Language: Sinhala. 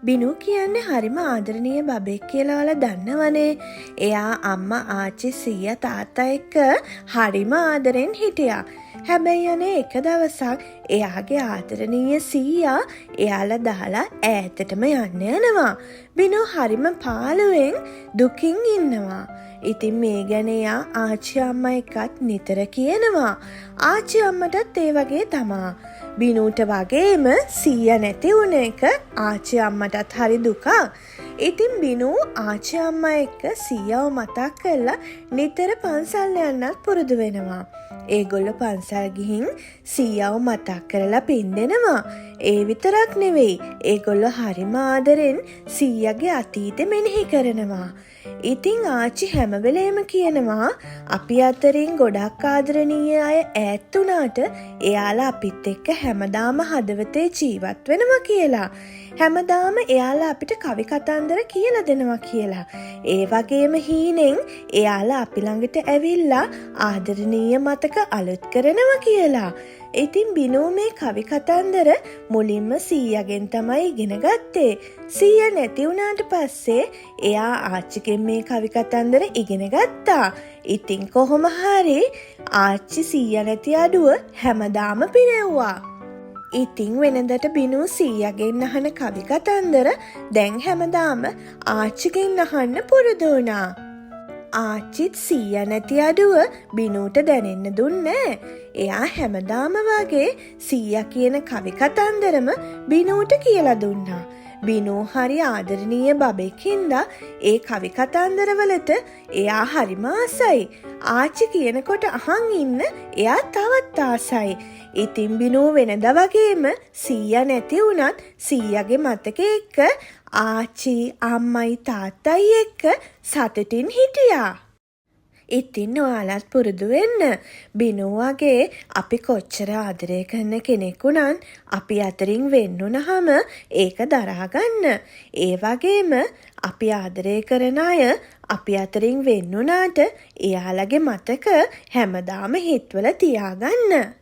බිනු කියන්නේ හරිම ආදරණීය බබෙක් කියලා ඔයාලා දන්නවනේ. එයා අම්මා ආච්චි සීයා තාත්තා එක්ක හරිම ආදරෙන් හිටියා. හැබැයි අනේ එක දවසක් එයාගේ ආදරණීය සීයා එයාලා දාලා ඈතටම යන්න යනවා. බිනු හරිම පාළුවෙන් දුකින් ඉන්නවා. ඉතින් මේ ගැන එයා ආච්චි අම්මා එක්කත් නිතර කියනවා. ආච්චි අම්මටත් ඒ වගේ තමා. බිනූට වගේම සීයා නැති වුණ එක ආච්චි අම්මටත් හරි දුකක්. ඉතින් බිනු ආච්චි අම්මා එක්ක සීයාව මතක් කරලා නිතර පන්සල් යන්නත් පුරුදු වෙනවා. ඒගොල්ලෝ පන්සල් ගිහින් සීයාව මතක් කරලා පින් දෙනවා. ඒ විතරක් නෙවෙයි. ඒගොල්ලෝ හරිම ආදරෙන් සීයාගේ අතීතෙ මෙනෙහි කරනවා. ඉතින් ආච්චි හැම වෙලේම කියනවා අපි අතරින් ගොඩක් ආදරණීය අය ඈත් වුණාට එයාලා අපිත් එක්ක හැමදාම හදවතේ ජීවත් වෙනවා කියලා. හැමදාම එයාලා අපිට කවි කතන්දර කියලා දෙනවා කියලා. ඒ වගේම හීනෙන් එයාලා අපි ළඟට ඇවිල්ලා ආදරණීය මතක අලුත් කරනවා කියලා. ඉතින් බිනු මේ කවි කතන්දර මුලින්ම සීයාගෙන් තමයි ඉගෙන ගත්තේ. සීයා නැති වුණාට පස්සේ එයා ආච්චිගෙන් මේ කවි කතන්දර ඉගෙන ගත්තා. ඉතින් කොහොම හරි ආච්චි සීයා නැති අඩුව හැමදාම පිරෙව්වා. ඉතින් වෙනදට බිනු සීයාගෙන් අහන කවි කතන්දර දැන් හැමදාම ආච්චිගෙන් අහන්න පුරුදු වුණා. ආච්චිත් සීයා නැති අඩුව බිනුට දැනෙන්න දුන්නේ. එයා හැමදාම වගේ සීයා කියන කවි කතන්දරම බිනුට කියලා දුන්නා. බිනු හරි ආදරණීය බබෙක් හින්දා ඒ කවි කතන්දරවලට එයා හරිම ආසයි. ආච්චි කියනකොට අහන් ඉන්න එයා තවත් ආසයි. ඉතින් බිනු වෙනද වගේම සීයා නැති වුණත් සීයාගේ මතක එක්ක ආච්චි අම්මයි තාත්තයි එක්ක සතුටින් හිටියා. ඉතින් ඔයාලත් පුරුදු වෙන්න. බිනු වගේ අපි කොච්චර ආදරය කරන කෙනෙක් වුණත් අපි අතරින් වෙන් වුණාම ඒක දරා ගන්න. ඒ වගේම අපි ආදරය කරන අය අපි අතරින් වෙන් වුණාට එයාලගේ මතක හැමදාම හිතවල තියාගන්න.